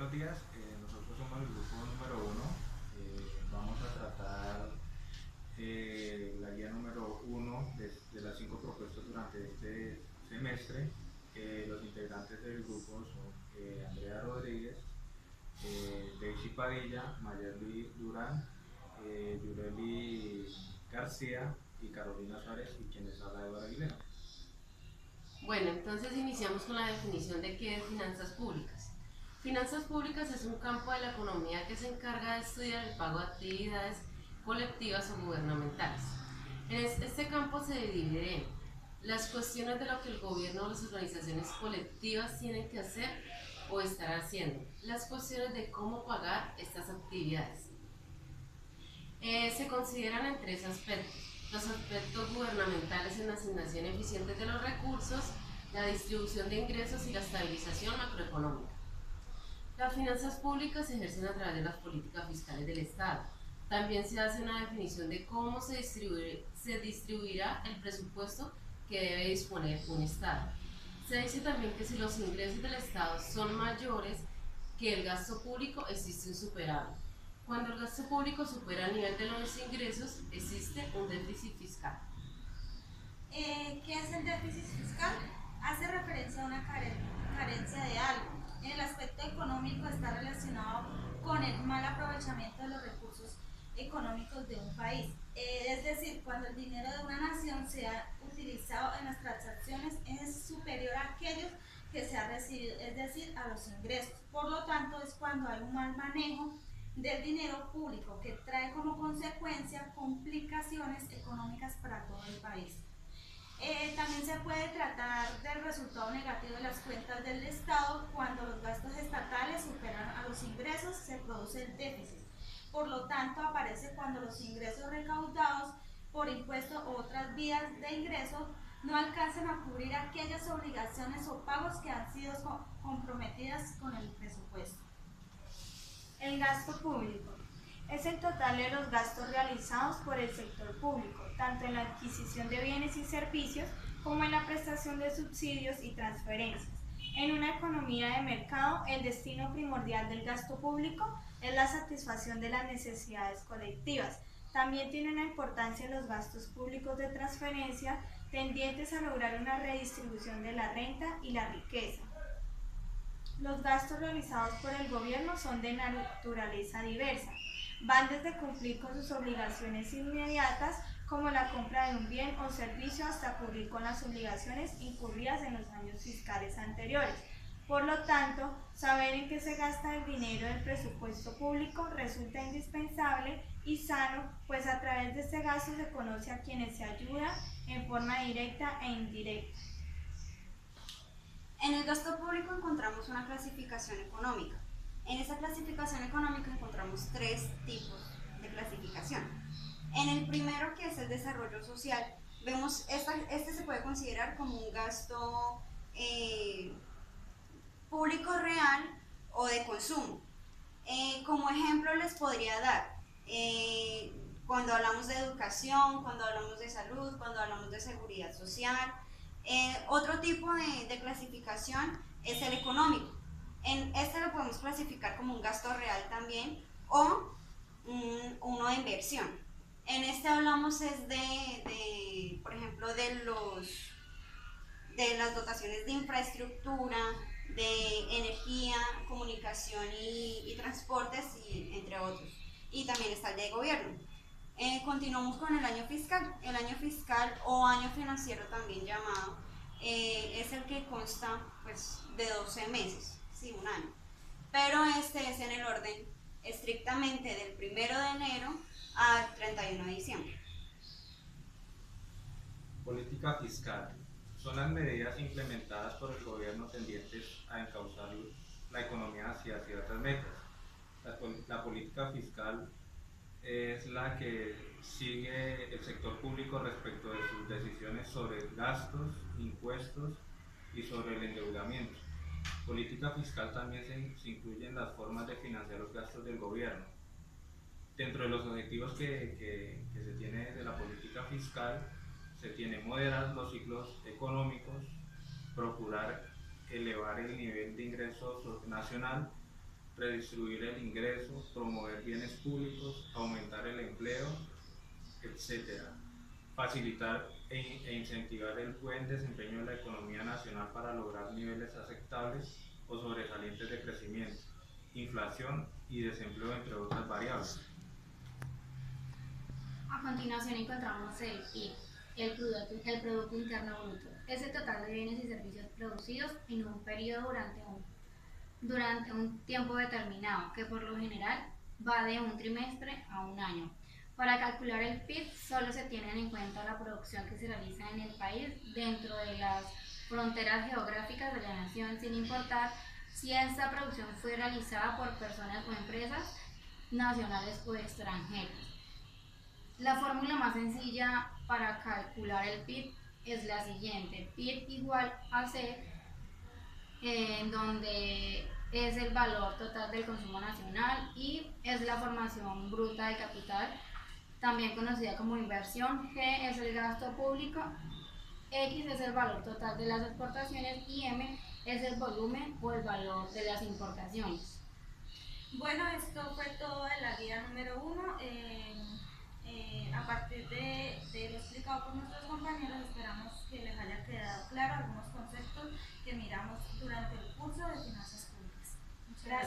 buenos días. Nosotros somos el grupo número uno. Vamos a tratar la guía número uno de las 5 propuestas durante este semestre. Los integrantes del grupo son Andrea Rodríguez, Daisy Padilla, Mayerly Durán, Yureli García y Carolina Suárez, y quien les habla, Eduardo Aguilera. Bueno, entonces iniciamos con la definición de qué es finanzas públicas. Finanzas públicas es un campo de la economía que se encarga de estudiar el pago de actividades colectivas o gubernamentales. En este campo se divide en las cuestiones de lo que el gobierno o las organizaciones colectivas tienen que hacer o estar haciendo, las cuestiones de cómo pagar estas actividades. Se consideran en tres aspectos: los aspectos gubernamentales en la asignación eficiente de los recursos, la distribución de ingresos y la estabilización macroeconómica. Las finanzas públicas se ejercen a través de las políticas fiscales del Estado. También se hace una definición de cómo se distribuirá el presupuesto que debe disponer un Estado. Se dice también que si los ingresos del Estado son mayores que el gasto público, existe un superávit. Cuando el gasto público supera el nivel de los ingresos, existe un déficit fiscal. ¿Qué es el déficit fiscal? Hace referencia a una carencia de algo. En el aspecto económico está relacionado con el mal aprovechamiento de los recursos económicos de un país. Es decir, cuando el dinero de una nación se ha utilizado en las transacciones es superior a aquellos que se ha recibido, es decir, a los ingresos. Por lo tanto, es cuando hay un mal manejo del dinero público que trae como consecuencia complicaciones económicas para todo el país. También se puede tratar del resultado negativo de las cuentas del Estado. Cuando los gastos estatales superan a los ingresos, se produce el déficit. Por lo tanto, aparece cuando los ingresos recaudados por impuestos u otras vías de ingresos no alcanzan a cubrir aquellas obligaciones o pagos que han sido comprometidas con el presupuesto. El gasto público es el total de los gastos realizados por el sector público, tanto en la adquisición de bienes y servicios como en la prestación de subsidios y transferencias. En una economía de mercado, el destino primordial del gasto público es la satisfacción de las necesidades colectivas. También tiene una importancia los gastos públicos de transferencia, tendientes a lograr una redistribución de la renta y la riqueza. Los gastos realizados por el gobierno son de naturaleza diversa. Van desde cumplir con sus obligaciones inmediatas, como la compra de un bien o servicio, hasta cubrir con las obligaciones incurridas en los años fiscales anteriores. Por lo tanto, saber en qué se gasta el dinero del presupuesto público resulta indispensable y sano, pues a través de este gasto se conoce a quienes se ayuda en forma directa e indirecta. En el gasto público encontramos una clasificación económica. En esa clasificación económica encontramos tres tipos de clasificación. En el primero, que es el desarrollo social, vemos este se puede considerar como un gasto público real o de consumo. Como ejemplo les podría dar cuando hablamos de educación, cuando hablamos de salud, cuando hablamos de seguridad social. Otro tipo de clasificación es el económico. En este lo podemos clasificar como un gasto real también, o uno de inversión. En este hablamos es por ejemplo, de las dotaciones de infraestructura, de energía, comunicación y transportes, entre otros. Y también está el de gobierno. Continuamos con el año fiscal. El año fiscal o año financiero también llamado es el que consta pues, de 12 meses, sí, un año. Pero este es en el orden estrictamente del 1 de enero al 31 de diciembre. Política fiscal. Son las medidas implementadas por el gobierno tendientes a encauzar la economía hacia ciertas metas. La política fiscal es la que sigue el sector público respecto de sus decisiones sobre gastos, impuestos y sobre el endeudamiento. Política fiscal también se incluye en las formas de financiar los gastos del gobierno. Dentro de los objetivos que se tiene de la política fiscal, se tiene moderar los ciclos económicos, procurar elevar el nivel de ingresos nacional, redistribuir el ingreso, promover bienes públicos, aumentar el empleo, etc. Facilitar e incentivar el buen desempeño de la economía nacional para lograr niveles aceptables o sobresalientes de crecimiento, inflación y desempleo, entre otras variables. A continuación encontramos el PIB, el Producto Interno Bruto. Es el total de bienes y servicios producidos en un periodo durante un tiempo determinado, que por lo general va de un trimestre a un año. Para calcular el PIB solo se tienen en cuenta la producción que se realiza en el país dentro de las fronteras geográficas de la nación, sin importar si esta producción fue realizada por personas o empresas nacionales o extranjeras. La fórmula más sencilla para calcular el PIB es la siguiente: PIB igual a C, en donde es el valor total del consumo nacional, y es la formación bruta de capital, también conocida como inversión. G es el gasto público, X es el valor total de las exportaciones y M es el volumen o el valor de las importaciones. Bueno, esto fue todo de la guía número 1. A partir de lo explicado por nuestros compañeros, esperamos que les haya quedado claro algunos conceptos que miramos durante el curso de finanzas públicas. Muchas gracias.